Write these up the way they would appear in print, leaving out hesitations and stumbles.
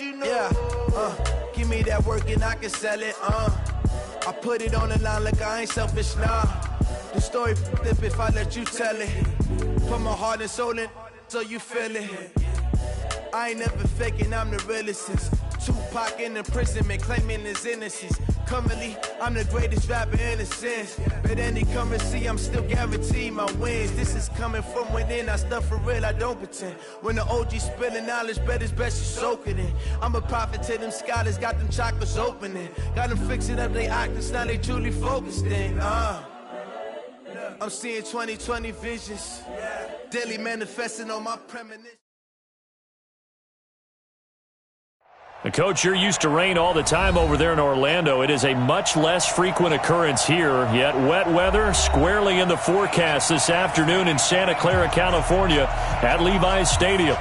Yeah, give me that work and I can sell it, I put it on the line like I ain't selfish, nah. The story flip if I let you tell it. Put my heart and soul in so you feel it. I ain't never faking, I'm the realest since Tupac in imprisonment, claiming his innocence. Currently, I'm the greatest rapper in a sense. But any currency, I'm still guaranteed my wins. This is coming from within, I stuff for real, I don't pretend. When the OG spilling knowledge, bet it's best you soak it in. I'm a prophet to them scholars, got them chakras opening. Got them fixing up they octaves, now they truly focused in. I'm seeing 2020 visions, daily manifesting on my premonition. The coach, you're used to rain all the time over there in Orlando. It is a much less frequent occurrence here, yet wet weather squarely in the forecast this afternoon in Santa Clara, California at Levi's Stadium.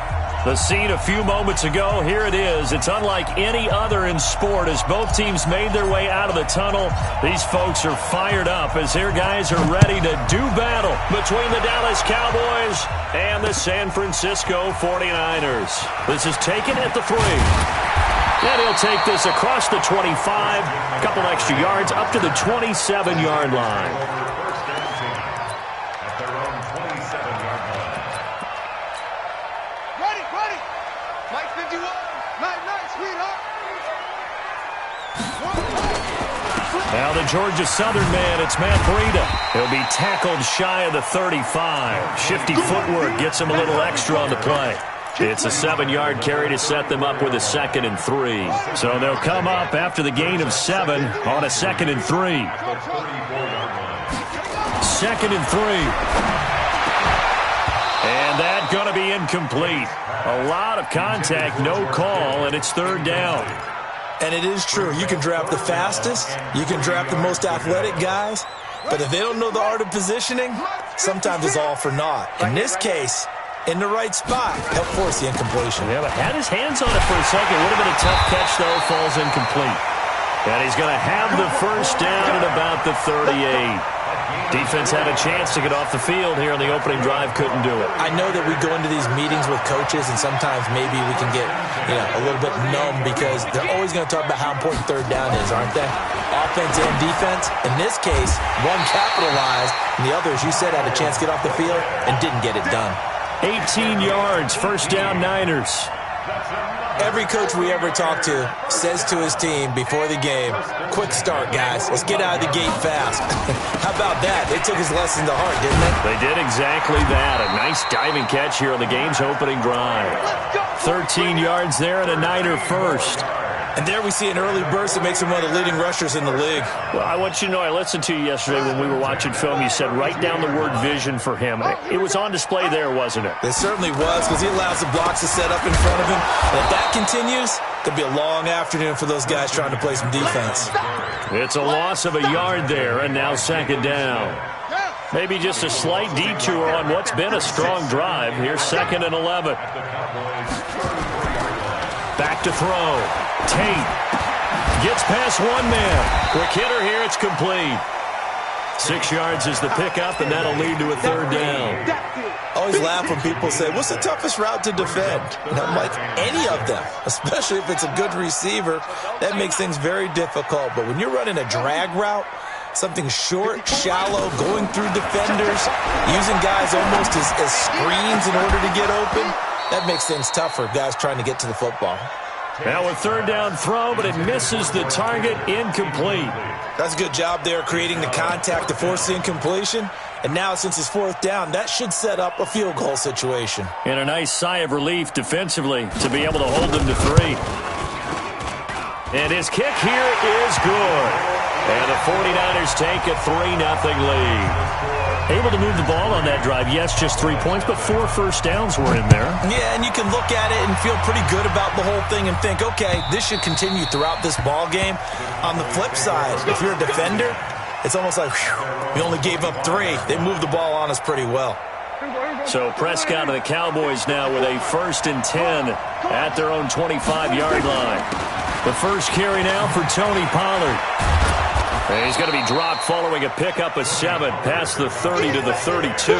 The scene a few moments ago, here it is. It's unlike any other in sport as both teams made their way out of the tunnel. These folks are fired up as their guys are ready to do battle between the Dallas Cowboys and the San Francisco 49ers. This is taken at the 3. And he'll take this across the 25, a couple extra yards up to the 27-yard line. Ready. Mike 51. Night, sweetheart. Now the Georgia Southern man, it's Matt Breida. He'll be tackled shy of the 35. Shifty footwork gets him a little extra on the play. It's a 7-yard carry to set them up with a 2nd and 3. So they'll come up after the gain of 7 on a 2nd and 3. 2nd and 3. And that's going to be incomplete. A lot of contact, no call, and it's 3rd down. And it is true. You can draft the fastest. You can draft the most athletic guys. But if they don't know the art of positioning, sometimes it's all for naught. In this case, in the right spot, help force the incompletion. Yeah, but had his hands on it for a second. Would have been a tough catch, though. Falls incomplete. And he's going to have the first down at about the 38. Defense had a chance to get off the field here in the opening drive. Couldn't do it. I know that we go into these meetings with coaches, and sometimes maybe we can get a little bit numb because they're always going to talk about how important 3rd down is, aren't they? Offense and defense. In this case, one capitalized, and the other, as you said, had a chance to get off the field and didn't get it done. 18 yards, first down Niners. Every coach we ever talk to says to his team before the game, quick start, guys. Let's get out of the gate fast. How about that? They took his lesson to heart, didn't they? They did exactly that. A nice diving catch here on the game's opening drive. 13 yards there and a Niner first. And there we see an early burst that makes him one of the leading rushers in the league. Well, I want you to know, I listened to you yesterday when we were watching film. You said write down the word vision for him. It was on display there, wasn't it? It certainly was because he allows the blocks to set up in front of him. And if that continues, it'll be a long afternoon for those guys trying to play some defense. It's a loss of a yard there, and now 2nd down. Maybe just a slight detour on what's been a strong drive. Here's 2nd and 11. Back to throw. Tate gets past one man. Quick hitter here. It's complete. 6 yards is the pickup, and that'll lead to a 3rd down. I always laugh when people say, what's the toughest route to defend? And I'm like, any of them, especially if it's a good receiver. That makes things very difficult. But when you're running a drag route, something short, shallow, going through defenders, using guys almost as screens in order to get open, that makes things tough for guys trying to get to the football. Now a 3rd down throw, but it misses the target, incomplete. That's a good job there creating the contact to force the incompletion. And now since it's 4th down, that should set up a field goal situation. And a nice sigh of relief defensively to be able to hold them to 3. And his kick here is good. And the 49ers take a 3-0 lead. Able to move the ball on that drive. Yes, just 3 points, but 4 first downs were in there. Yeah, and you can look at it and feel pretty good about the whole thing and think, okay, this should continue throughout this ball game. On the flip side, if you're a defender, it's almost like, whew, we only gave up 3. They moved the ball on us pretty well. So Prescott and the Cowboys now with a 1st and 10 at their own 25-yard line. The first carry now for Tony Pollard. And he's going to be dropped following a pickup of 7 past the 30 to the 32.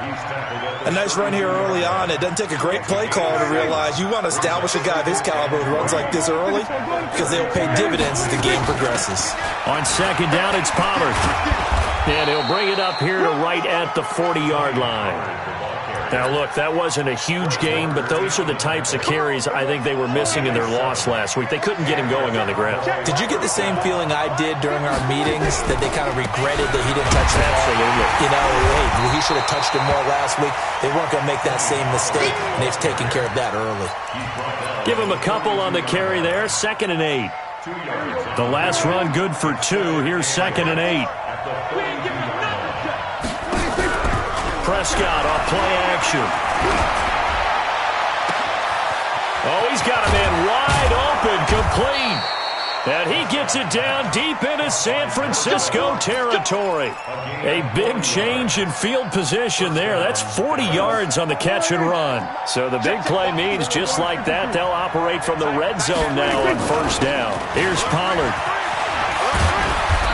A nice run here early on. It doesn't take a great play caller to realize you want to establish a guy of his caliber who runs like this early because they'll pay dividends as the game progresses. On second down, it's Pollard. And he'll bring it up here to right at the 40-yard line. Now, look, that wasn't a huge gain, but those are the types of carries I think they were missing in their loss last week. They couldn't get him going on the ground. Did you get the same feeling I did during our meetings, that they kind of regretted that he didn't touch the ball? Absolutely. You know, hey, he should have touched him more last week. They weren't going to make that same mistake, and they've taken care of that early. Give him a couple on the carry there. 2nd and 8. The last run good for 2. Here's 2nd and 8. Prescott off play action. Oh, he's got a man wide open, complete. And he gets it down deep into San Francisco territory. A big change in field position there. That's 40 yards on the catch and run. So the big play means just like that, they'll operate from the red zone now on 1st down. Here's Pollard.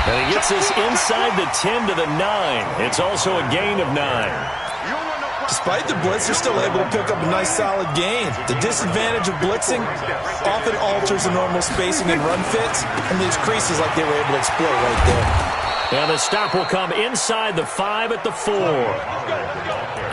And he gets this inside the 10 to the 9. It's also a gain of 9. Despite the blitz, they're still able to pick up a nice solid gain. The disadvantage of blitzing often alters the normal spacing and run fits and leaves creases like they were able to exploit right there. And the stop will come inside the 5 at the 4.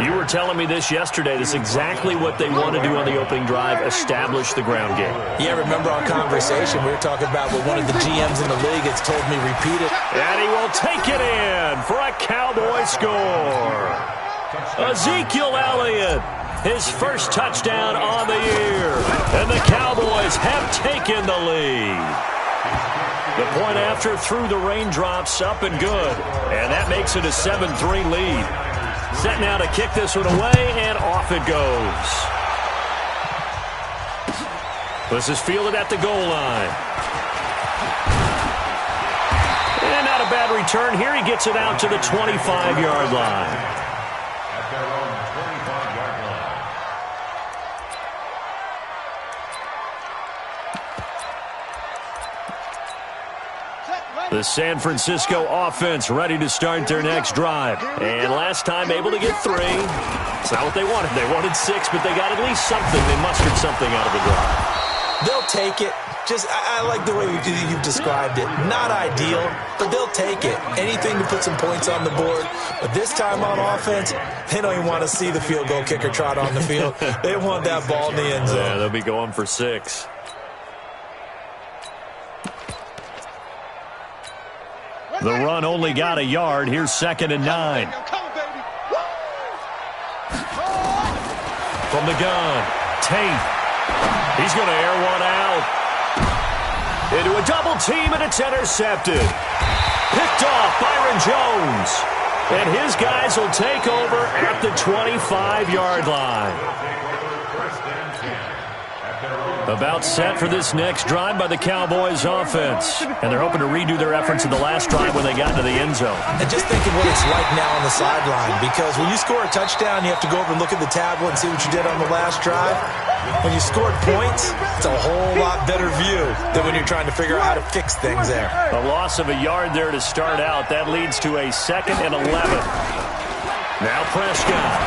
You were telling me this yesterday. This is exactly what they want to do on the opening drive, establish the ground game. Yeah, remember our conversation? We were talking about what one of the GMs in the league has told me repeat it. And he will take it in for a Cowboy score. Ezekiel Elliott, his first touchdown on the year. And the Cowboys have taken the lead. The point after through the raindrops, up and good. And that makes it a 7-3 lead. Set now to kick this one away, and off it goes. This is fielded at the goal line. And not a bad return here. He gets it out to the 25-yard line. The San Francisco offense ready to start their next drive. And last time able to get 3. It's not what they wanted. They wanted 6, but they got at least something. They mustered something out of the drive. They'll take it. I like the way you've described it. Not ideal, but they'll take it. Anything to put some points on the board. But this time on offense, they don't even want to see the field goal kicker trot on the field. They want that ball in the end zone. Yeah, they'll be going for 6. The run only got a yard. Here's 2nd and 9. From the gun, Tate. He's going to air one out. Into a double team, and it's intercepted. Picked off Byron Jones. And his guys will take over at the 25-yard line. About set for this next drive by the Cowboys offense. And they're hoping to redo their efforts in the last drive when they got into the end zone. And just think of what it's like now on the sideline. Because when you score a touchdown, you have to go over and look at the tablet and see what you did on the last drive. When you scored points, it's a whole lot better view than when you're trying to figure out how to fix things there. A loss of a yard there to start out. That leads to a 2nd and 11. Now Prescott.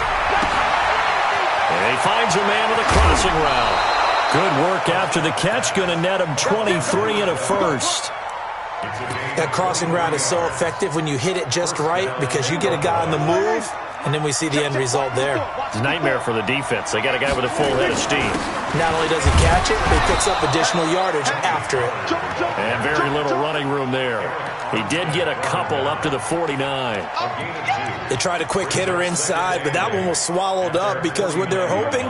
And he finds a man with a crossing route. Good work after the catch. Going to net him 23 and a first. That crossing route is so effective when you hit it just right because you get a guy on the move, and then we see the end result there. It's a nightmare for the defense. They got a guy with a full head of steam. Not only does he catch it, he picks up additional yardage after it. And very little running room there. He did get a couple up to the 49. They tried a quick hitter inside, but that one was swallowed up because what they're hoping,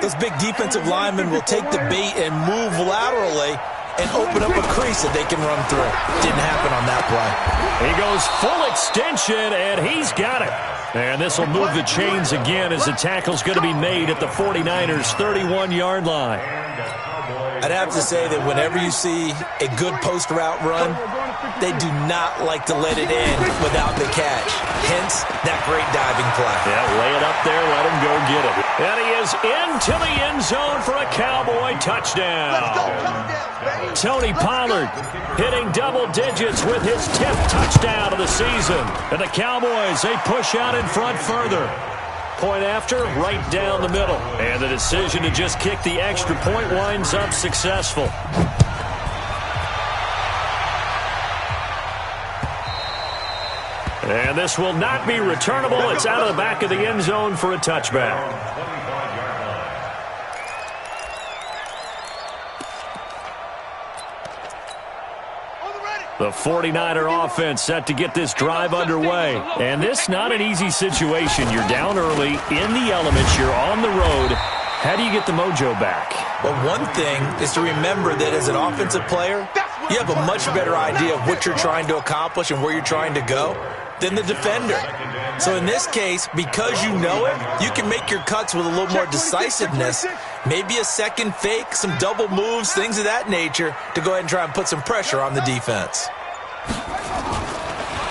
those big defensive linemen will take the bait and move laterally and open up a crease that they can run through. Didn't happen on that play. He goes full extension, and he's got it. And this will move the chains again as the tackle's going to be made at the 49ers' 31-yard line. I'd have to say that whenever you see a good post route run, they do not like to let it in without the catch. Hence, that great diving play. Yeah, lay it up there, let him go get it. And he is into the end zone for a Cowboy touchdown. Tony Pollard hitting double digits with his 10th touchdown of the season. And the Cowboys, they push out in front further. Point after, right down the middle. And the decision to just kick the extra point winds up successful. And this will not be returnable. It's out of the back of the end zone for a touchback. The 49er offense set to get this drive underway. And this not an easy situation. You're down early, in the elements, you're on the road. How do you get the mojo back? Well, one thing is to remember that as an offensive player, you have a much better idea of what you're trying to accomplish and where you're trying to go than the defender. So in this case, because you know it, you can make your cuts with a little more decisiveness, maybe a second fake, some double moves, things of that nature, to go ahead and try and put some pressure on the defense.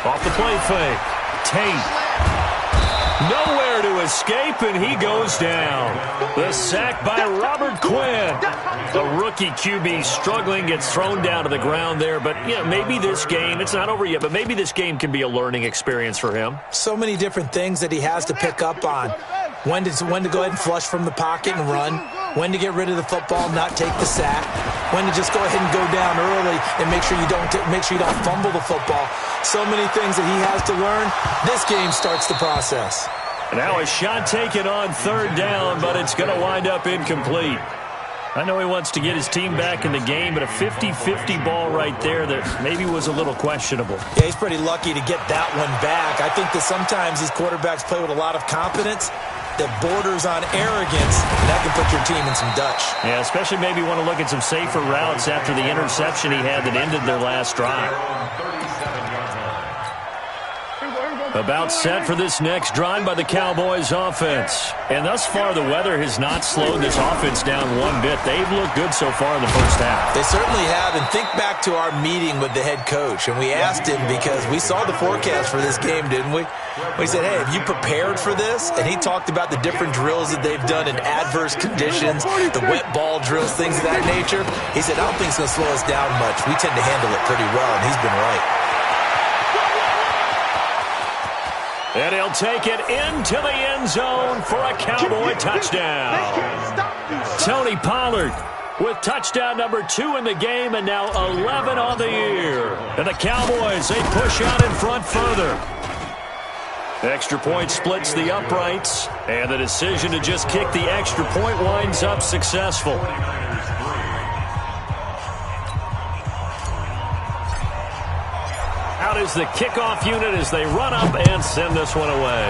Off the play fake. Tate. Nowhere to escape, and he goes down. The sack by Robert Quinn. The rookie QB struggling, gets thrown down to the ground there. But, yeah, maybe this game, it's not over yet, but maybe this game can be a learning experience for him. So many different things that he has to pick up on. When to go ahead and flush from the pocket and run. When to get rid of the football, not take the sack. When to just go ahead and go down early and make sure you don't fumble the football. So many things that he has to learn. This game starts the process. Now a shot taken on third down, but it's going to wind up incomplete. I know he wants to get his team back in the game, but a 50-50 ball right there that maybe was a little questionable. Yeah, he's pretty lucky to get that one back. I think that sometimes these quarterbacks play with a lot of confidence that borders on arrogance, and that can put your team in some Dutch. Yeah, especially maybe want to look at some safer routes after the interception he had that ended their last drive. About set for this next drive by the Cowboys offense. And thus far, the weather has not slowed this offense down one bit. They've looked good so far in the first half. They certainly have. And think back to our meeting with the head coach. And we asked him because we saw the forecast for this game, didn't we? We said, hey, have you prepared for this? And he talked about the different drills that they've done in adverse conditions, the wet ball drills, things of that nature. He said, I don't think it's going to slow us down much. We tend to handle it pretty well, and he's been right. And he'll take it into the end zone for a Cowboy touchdown. Tony Pollard with touchdown number 2 in the game, and now 11 on the year. And the Cowboys, they push out in front further. Extra point splits the uprights, and the decision to just kick the extra point winds up successful. Out is the kickoff unit as they run up and send this one away.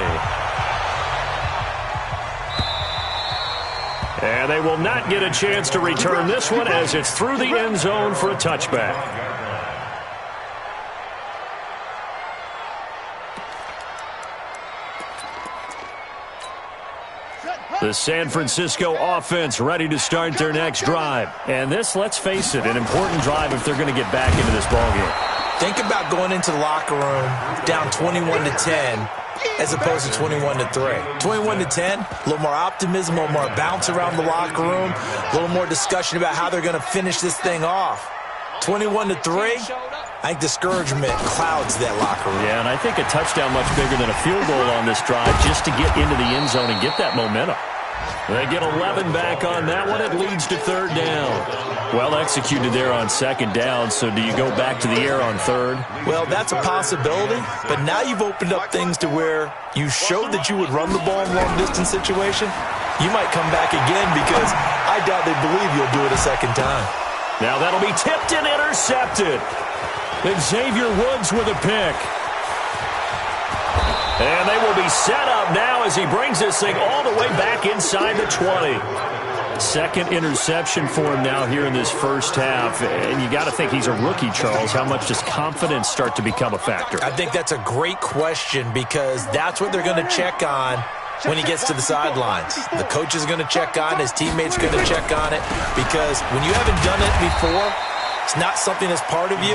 And they will not get a chance to return this one as it's through the end zone for a touchback. The San Francisco offense ready to start their next drive. And this, let's face it, an important drive if they're going to get back into this ballgame. Think about going into the locker room down 21-10 as opposed to 21-3. 21-10, a little more optimism, a little more bounce around the locker room, a little more discussion about how they're going to finish this thing off. 21-3, I think discouragement clouds that locker room. Yeah, and I think a touchdown much bigger than a field goal on this drive just to get into the end zone and get that momentum. They get 11 back on that one. It leads to third down. Well executed there on second down, so do you go back to the air on third? Well, that's a possibility, but now you've opened up things to where you showed that you would run the ball in long-distance situation. You might come back again because I doubt they believe you'll do it a second time. Now that'll be tipped and intercepted. And Xavier Woods with a pick. And they will be set up now as he brings this thing all the way back inside the 20. Second interception for him now here in this first half. And you got to think he's a rookie, Charles. How much does confidence start to become a factor? I think that's a great question because that's what they're going to check on when he gets to the sidelines. The coach is going to check on it. His teammates are going to check on it because when you haven't done it before, it's not something that's part of you.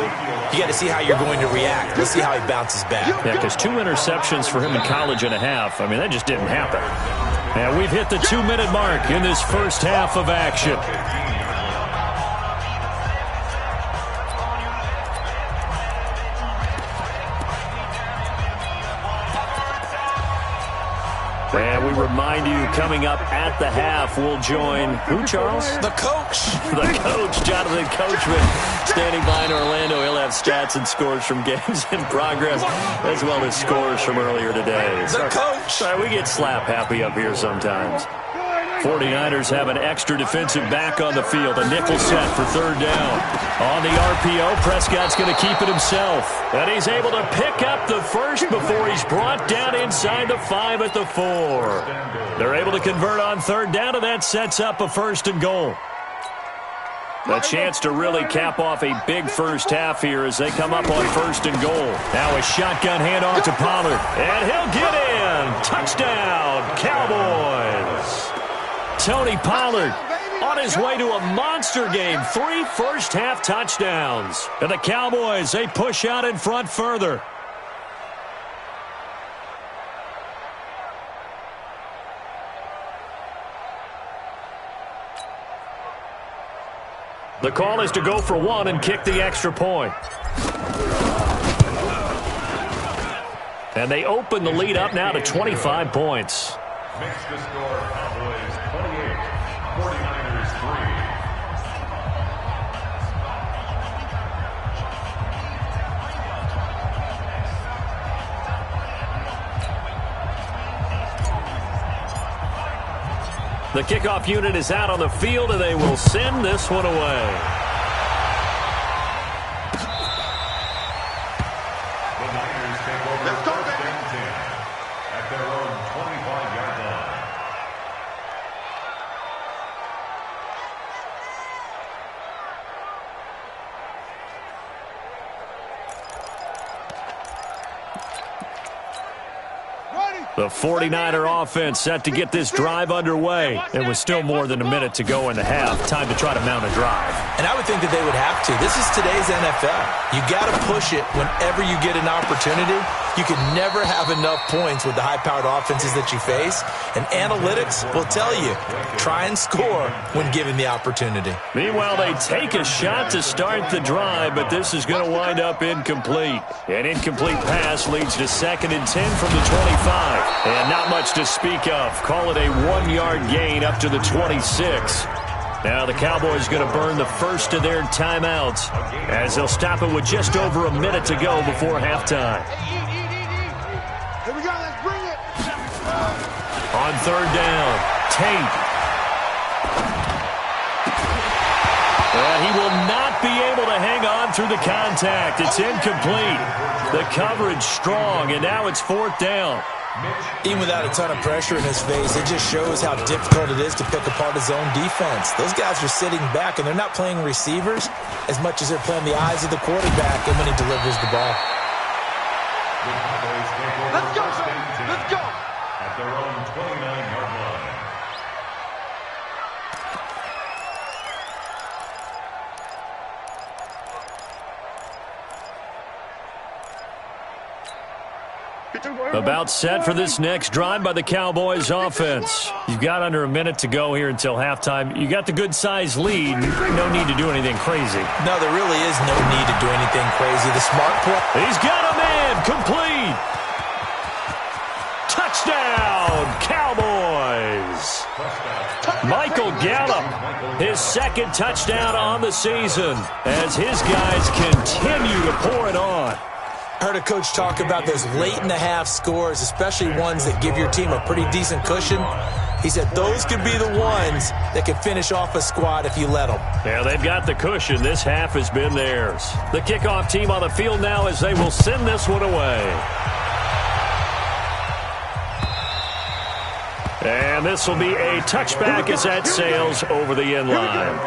You got to see how you're going to react. Let's see how he bounces back. Yeah, because 2 interceptions for him in college and a half. I mean, that just didn't happen. And we've hit the 2-minute mark in this first half of action. And we remind you, coming up at the half, we'll join who, Charles? The coach. The coach, Jonathan Coachman, standing by in Orlando. He'll have stats and scores from games in progress, as well as scores from earlier today. The coach. Sorry, we get slap happy up here sometimes. 49ers have an extra defensive back on the field. A nickel set for third down. On the RPO, Prescott's going to keep it himself. And he's able to pick up the first before he's brought down inside the 5 at the 4. They're able to convert on third down, and that sets up a 1st and goal. A chance to really cap off a big first half here as they come up on 1st and goal. Now a shotgun handoff to Pollard. And he'll get in. Touchdown, Cowboys. Tony Pollard on his way to a monster game. 3 first-half touchdowns. And the Cowboys, they push out in front further. The call is to go for 1 and kick the extra point. And they open the lead up now to 25 points. Makes the score Cowboys 28, 49ers 3. The kickoff unit is out on the field, and they will send this one away. The Niners take over first and 10 at their own 25-yard line. The 49er offense set to get this drive underway. It was still more than a minute to go in the half. Time to try to mount a drive. And I would think that they would have to. This is today's NFL. You got to push it whenever you get an opportunity. You can never have enough points with the high-powered offenses that you face. And analytics will tell you, try and score when given the opportunity. Meanwhile, they take a shot to start the drive, but this is going to wind up incomplete. An incomplete pass leads to 2nd and 10 from the 25. And not much to speak of. Call it a 1-yard gain up to the 26. Now the Cowboys going to burn the first of their timeouts as they'll stop it with just over a minute to go before halftime. Here we go, let's bring it. On third down, Tate. And he will not be able to hang on through the contact. It's incomplete. The coverage strong, and now it's 4th down. Even without a ton of pressure in his face, it just shows how difficult it is to pick apart his own defense. Those guys are sitting back, and they're not playing receivers as much as they're playing the eyes of the quarterback and when he delivers the ball. Let's go, let's go. At their own 29-yard line. About set for this next drive by the Cowboys offense. You've got under a minute to go here until halftime. You got the good-sized lead. No need to do anything crazy. No, there really is no need to do anything crazy. The smart play. He's got a man. Complete. Touchdown, Cowboys. Michael Gallup, his 2nd touchdown on the season as his guys continue to pour it on. I heard a coach talk about those late-in-the-half scores, especially ones that give your team a pretty decent cushion. He said those could be the ones that could finish off a squad if you let them. Yeah, they've got the cushion. This half has been theirs. The kickoff team on the field now as they will send this one away. And this will be a touchback as that sails over the end line.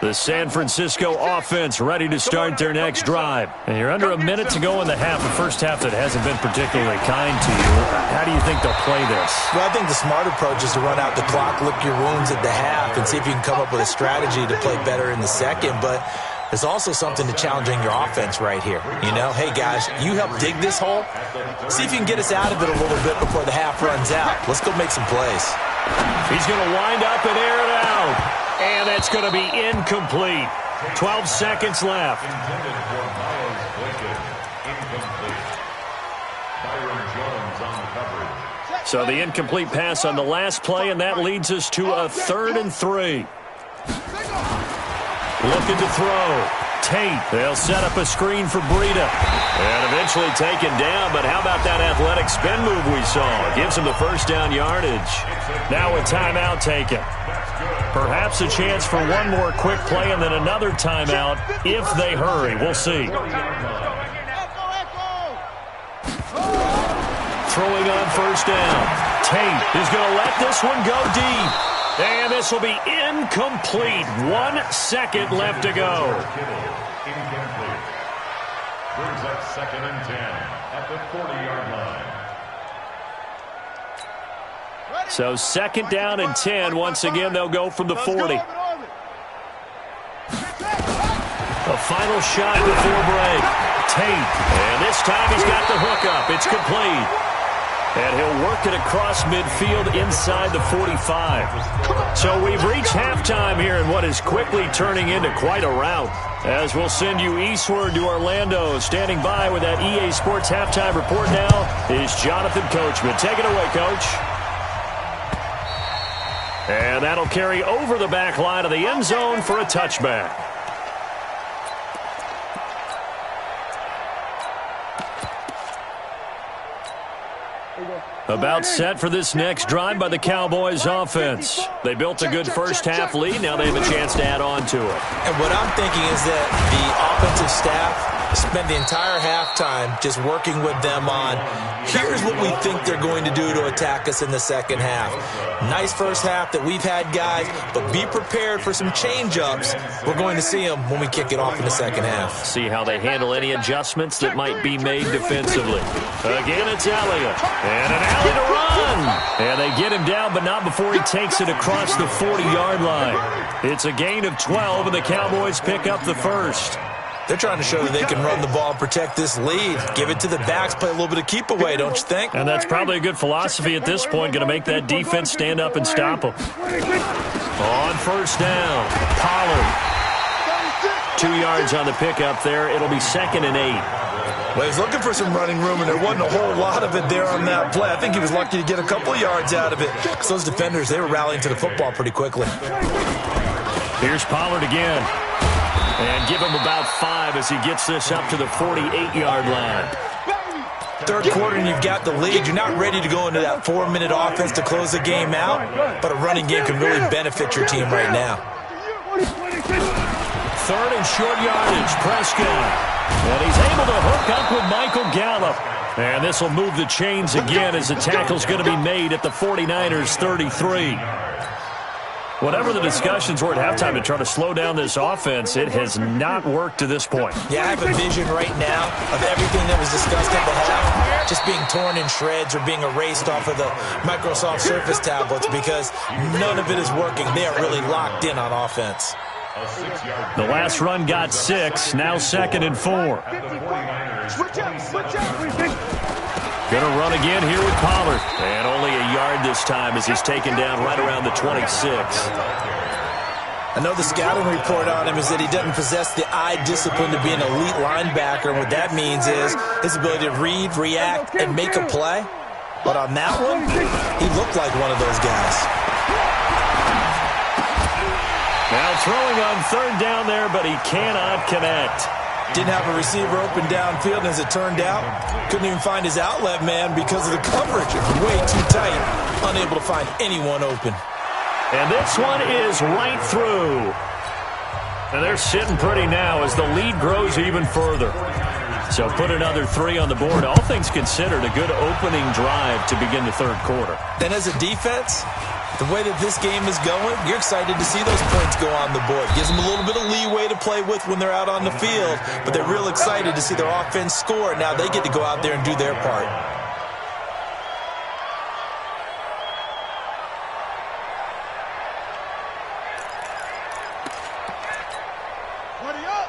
The San Francisco offense ready to start their next drive. And you're under a minute to go in the half, the first half that hasn't been particularly kind to you. How do you think they'll play this? Well, I think the smart approach is to run out the clock, lick your wounds at the half, and see if you can come up with a strategy to play better in the second. But there's also something to challenging your offense right here. You know, hey, guys, you help dig this hole. See if you can get us out of it a little bit before the half runs out. Let's go make some plays. He's going to wind up and air it out. And that's going to be incomplete. 12 seconds left. Intended for Miles Boykin. Incomplete. Byron Jones on coverage. So the incomplete pass on the last play, and that leads us to a 3rd and 3. Looking to throw. Tate. They'll set up a screen for Breida. And eventually taken down, but how about that athletic spin move we saw? Gives him the first down yardage. Now a timeout taken. Perhaps a chance for one more quick play and then another timeout if they hurry. We'll see. Throwing on first down. Tate is going to let this one go deep. And this will be incomplete. 1 second left to go. Incomplete. Brings up 2nd and 10 at the 40-yard line. So 2nd down and 10. Once again, they'll go from the 40. A final shot before break. Tate. And this time he's got the hook up. It's complete. And he'll work it across midfield inside the 45. So we've reached halftime here in what is quickly turning into quite a rout. As we'll send you eastward to Orlando. Standing by with that EA Sports halftime report now is Jonathan Coachman. Take it away, Coach. And that'll carry over the back line of the end zone for a touchback. About set for this next drive by the Cowboys offense. They built a good first half lead. Now they have a chance to add on to it. And what I'm thinking is that the offensive staff spent the entire halftime just working with them on, here's what we think they're going to do to attack us in the second half. Nice first half that we've had, guys, but be prepared for some change-ups. We're going to see them when we kick it off in the second half. See how they handle any adjustments that might be made defensively. Again, it's Elliott. And an alley to run. And they get him down, but not before he takes it across the 40-yard line. It's a gain of 12, and the Cowboys pick up the first. They're trying to show that they can run the ball and protect this lead. Give it to the backs, play a little bit of keep away, don't you think? And that's probably a good philosophy at this point, going to make that defense stand up and stop them. On first down, Pollard. 2 yards on the pickup there. It'll be 2nd and 8. Well, he was looking for some running room, and there wasn't a whole lot of it there on that play. I think he was lucky to get a couple of yards out of it. Because those defenders, they were rallying to the football pretty quickly. Here's Pollard again. And give him about 5 as he gets this up to the 48-yard line. Third quarter and you've got the lead. You're not ready to go into that 4-minute offense to close the game out, but a running game can really benefit your team right now. 3rd and short yardage, Prescott. And he's able to hook up with Michael Gallup. And this will move the chains again as the tackle's going to be made at the 49ers' 33. Whatever the discussions were at halftime to try to slow down this offense, it has not worked to this point. Yeah, I have a vision right now of everything that was discussed at the half just being torn in shreds or being erased off of the Microsoft Surface tablets because none of it is working. They are really locked in on offense. The last run got 6, now 2nd and 4. Going to run again here with Pollard. And only a yard this time as he's taken down right around the 26. I know the scouting report on him is that he doesn't possess the eye discipline to be an elite linebacker. What that means is his ability to read, react, and make a play. But on that one, he looked like one of those guys. Now throwing on 3rd down there, but he cannot connect. Didn't have a receiver open downfield, and as it turned out, couldn't even find his outlet man because of the coverage. Way too tight, unable to find anyone open. And this one is right through. And they're sitting pretty now as the lead grows even further. So put another 3 on the board. All things considered, a good opening drive to begin the 3rd quarter. And as a defense, the way that this game is going, you're excited to see those points go on the board. Gives them a little bit of leeway to play with when they're out on the field, but they're real excited to see their offense score. Now they get to go out there and do their part.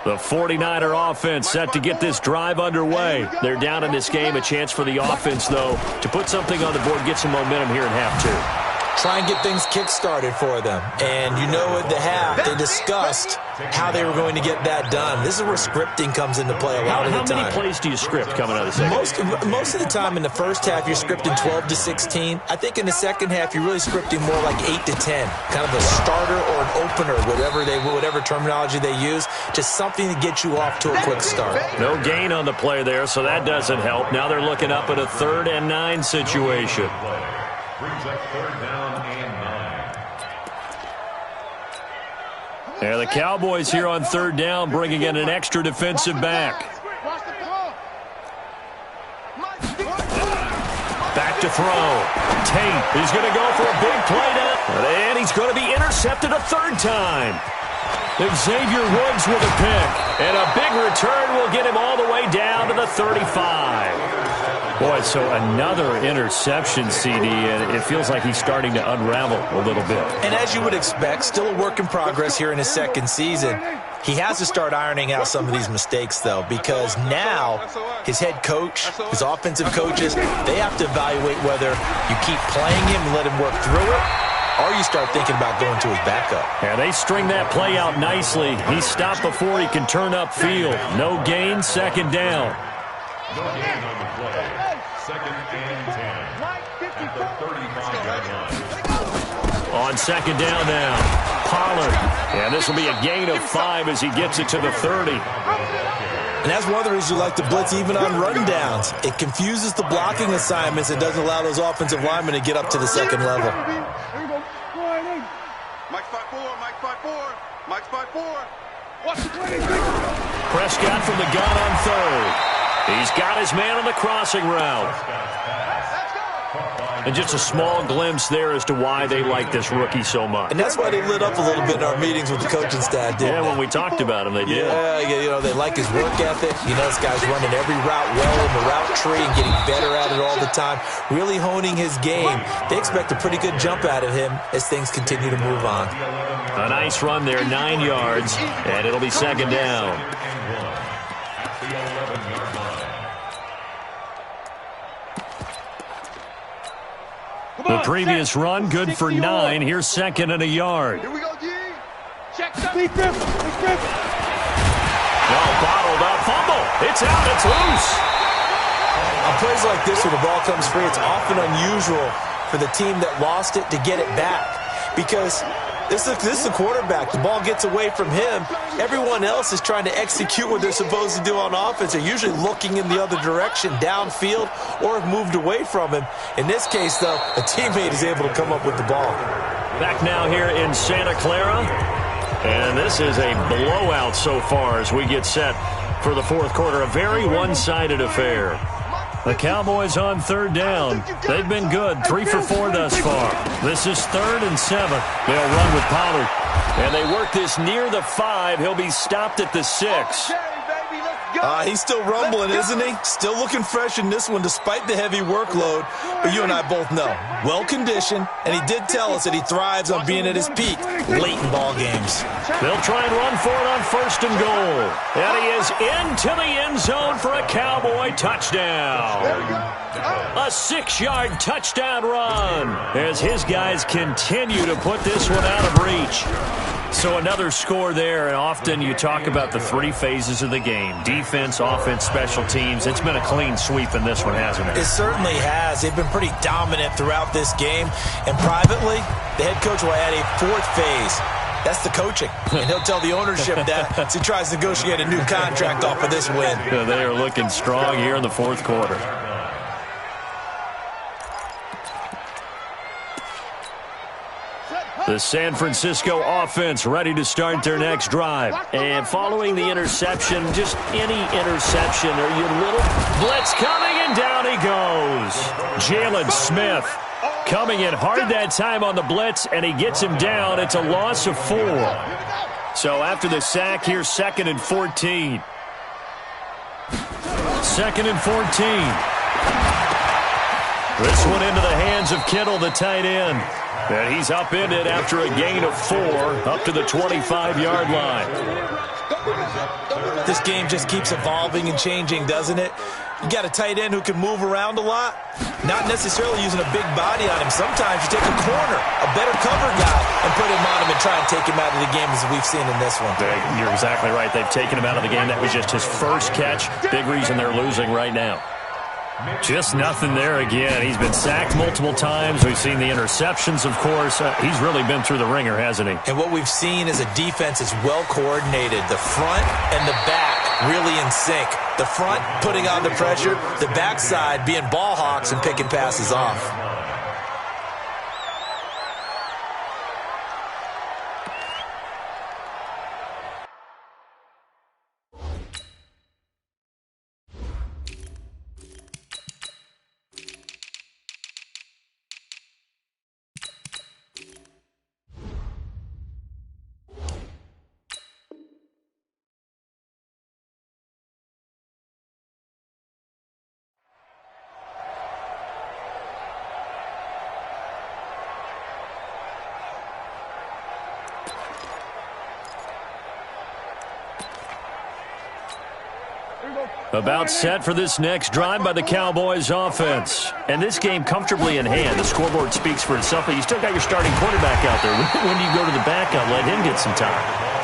The 49er offense set to get this drive underway. They're down in this game. A chance for the offense, though, to put something on the board, get some momentum here in half 2. try and get things kick-started for them. And you know at the half, they discussed how they were going to get that done. This is where scripting comes into play a lot of the time. How many plays do you script coming out of the second? Most of the time in the first half, you're scripting 12 to 16. I think in the second half, you're really scripting more like 8 to 10. Kind of a starter or an opener, whatever terminology they use. Just something to get you off to a quick start. No gain on the play there, so that doesn't help. Now they're looking up at a 3rd and 9 situation. Brings up 3rd down and 9. Yeah, the Cowboys here on 3rd down, bringing in an extra defensive back. Back to throw. Tate is going to go for a big play now. And he's going to be intercepted a 3rd time. Xavier Woods with a pick. And a big return will get him all the way down to the 35. Boy, so another interception, CD, and it feels like he's starting to unravel a little bit. And as you would expect, still a work in progress here in his second season. He has to start ironing out some of these mistakes, though, because now his head coach, his offensive coaches, they have to evaluate whether you keep playing him and let him work through it, or you start thinking about going to his backup. Yeah, they string that play out nicely. He stopped before he can turn upfield. No gain, 2nd down. No gain on the play. 2nd and 10 at the 35-yard line. On 2nd down now, Pollard. And this will be a gain of 5 as he gets it to the 30. And that's one of the reasons you like to blitz even on rundowns. It confuses the blocking assignments. It doesn't allow those offensive linemen to get up to the 2nd level. Mike 5-4, Mike 5-4, Mike 5-4. Prescott from the gun on 3rd. He's got his man on the crossing route. And just a small glimpse there as to why they like this rookie so much. And that's why they lit up a little bit in our meetings with the coaching staff, didn't they? When we talked about him, they did. Yeah, they like his work ethic. This guy's running every route well in the route tree and getting better at it all the time, really honing his game. They expect a pretty good jump out of him as things continue to move on. A nice run there, 9 yards, and it'll be 2nd down. The previous run, good for 9. Here's 2nd and a yard. Here we go, D. Check that. Bottled up, fumble. It's out, it's loose. On plays like this where the ball comes free, it's often unusual for the team that lost it to get it back. Because this is the quarterback. The ball gets away from him. Everyone else is trying to execute what they're supposed to do on offense. They're usually looking in the other direction, downfield, or have moved away from him. In this case, though, a teammate is able to come up with the ball. Back now here in Santa Clara. And this is a blowout so far as we get set for the 4th quarter. A very one-sided affair. The Cowboys on 3rd down. They've been good, 3 for 4 thus far. This is 3rd and 7. They'll run with Pollard. And they work this near the 5. He'll be stopped at the 6. He's still rumbling, isn't he? Still looking fresh in this one despite the heavy workload. But you and I both know, well-conditioned, and he did tell us that he thrives on being at his peak late in ball games. They'll try and run for it on 1st and goal. And he is into the end zone for a Cowboy touchdown. A 6-yard touchdown run as his guys continue to put this one out of reach. So another score there, and often you talk about the 3 phases of the game. Defense, offense, special teams. It's been a clean sweep in this one, hasn't it? It certainly has. They've been pretty dominant throughout this game. And privately, the head coach will add a 4th phase. That's the coaching. And he'll tell the ownership that as he tries to negotiate a new contract off of this win. Yeah, they are looking strong here in the 4th quarter. The San Francisco offense ready to start their next drive. And following the interception, just any interception, or your little blitz coming, and down he goes. Jalen Smith coming in hard that time on the blitz, and he gets him down. It's a loss of 4. So after the sack, here's 2nd and 14. 2nd and 14. This one into the hands of Kittle, the tight end. And he's upended after a gain of 4 up to the 25-yard line. This game just keeps evolving and changing, doesn't it? You got a tight end who can move around a lot, not necessarily using a big body on him. Sometimes you take a corner, a better cover guy, and put him on him and try and take him out of the game, as we've seen in this one. You're exactly right. They've taken him out of the game. That was just his first catch. Big reason they're losing right now. Just nothing there again. He's been sacked multiple times. We've seen the interceptions, of course. He's really been through the ringer, hasn't he? And what we've seen is a defense that's well coordinated. The front and the back really in sync. The front putting on the pressure, the backside being ball hawks and picking passes off. About set for this next drive by the Cowboys offense. And this game comfortably in hand. The scoreboard speaks for itself, but you still got your starting quarterback out there. When do you go to the backup, let him get some time?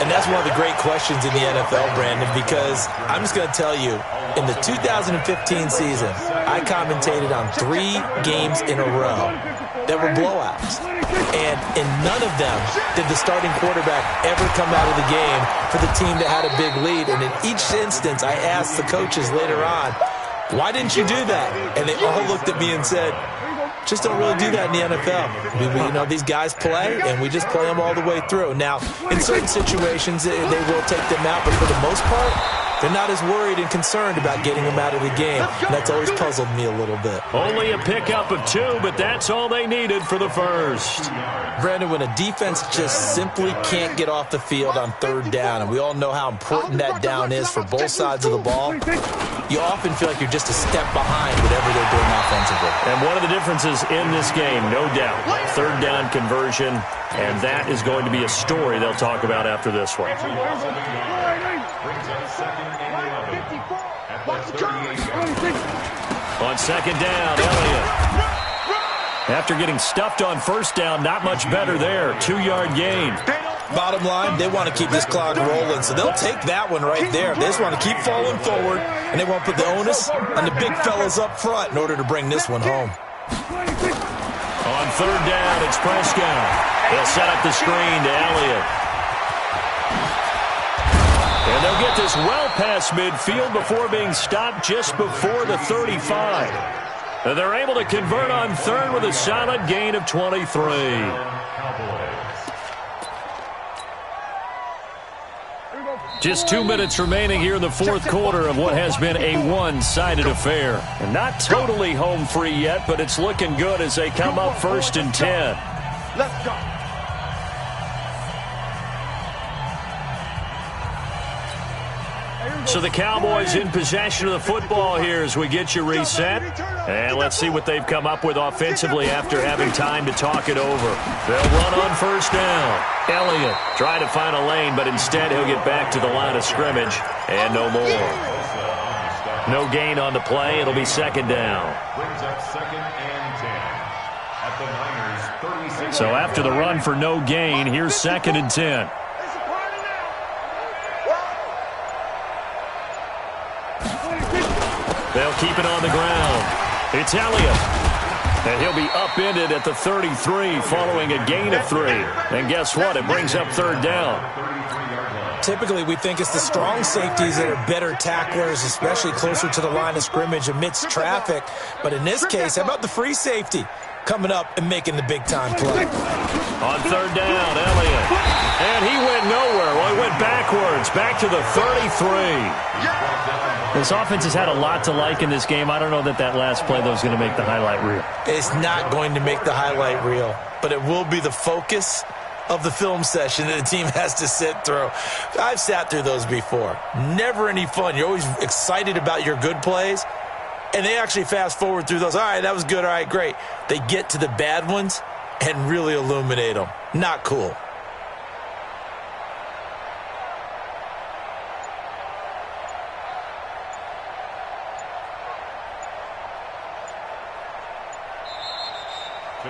And that's one of the great questions in the NFL, Brandon, because I'm just going to tell you, in the 2015 season, I commentated on 3 games in a row that were blowouts. And in none of them did the starting quarterback ever come out of the game for the team that had a big lead. And in each instance, I asked the coaches later on, why didn't you do that? And they all looked at me and said, just don't really do that in the NFL. These guys play, and we just play them all the way through. Now, in certain situations, they will take them out, but for the most part, they're not as worried and concerned about getting them out of the game. And that's always puzzled me a little bit. Only a pickup of 2, but that's all they needed for the first. Brandon, when a defense just simply can't get off the field on 3rd down, and we all know how important that down is for both sides of the ball, you often feel like you're just a step behind whatever they're doing offensively. And one of the differences in this game, no doubt, 3rd down conversion, and that is going to be a story they'll talk about after this one. On 2nd down, Elliott. After getting stuffed on 1st down, not much better there. 2-yard gain. Bottom line, they want to keep this clock rolling, so they'll take that one right there. They just want to keep falling forward, and they want to put the onus on the big fellas up front in order to bring this one home. On 3rd down, it's Prescott. They'll set up the screen to Elliott. And they'll get this well past midfield before being stopped just before the 35. And they're able to convert on 3rd with a solid gain of 23. Just 2 minutes remaining here in the 4th quarter of what has been a one-sided affair. And not totally home free yet, but it's looking good as they come up 1st and 10. Let's go. So the Cowboys in possession of the football here as we get you reset. And let's see what they've come up with offensively after having time to talk it over. They'll run on 1st down. Elliott trying to find a lane, but instead he'll get back to the line of scrimmage. And no more. No gain on the play. It'll be 2nd down. Brings up 2nd and 10 at the Niners' 36. So after the run for no gain, here's 2nd and 10. They'll keep it on the ground. It's Elliott. And he'll be upended at the 33 following a gain of 3. And guess what? It brings up 3rd down. Typically, we think it's the strong safeties that are better tacklers, especially closer to the line of scrimmage amidst traffic. But in this case, how about the free safety coming up and making the big-time play? On 3rd down, Elliott. And he went nowhere. Well, he went backwards, back to the 33. This offense has had a lot to like in this game. I don't know that last play, though, is going to make the highlight reel. It's not going to make the highlight reel, but it will be the focus of the film session that the team has to sit through. I've sat through those before. Never any fun. You're always excited about your good plays, and they actually fast forward through those. All right, that was good. All right, great. They get to the bad ones and really illuminate them. Not cool.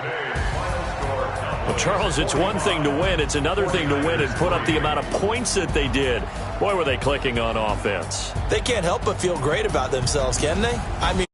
Well, Charles, it's one thing to win. It's another thing to win and put up the amount of points that they did. Boy, were they clicking on offense. They can't help but feel great about themselves, can they? I mean,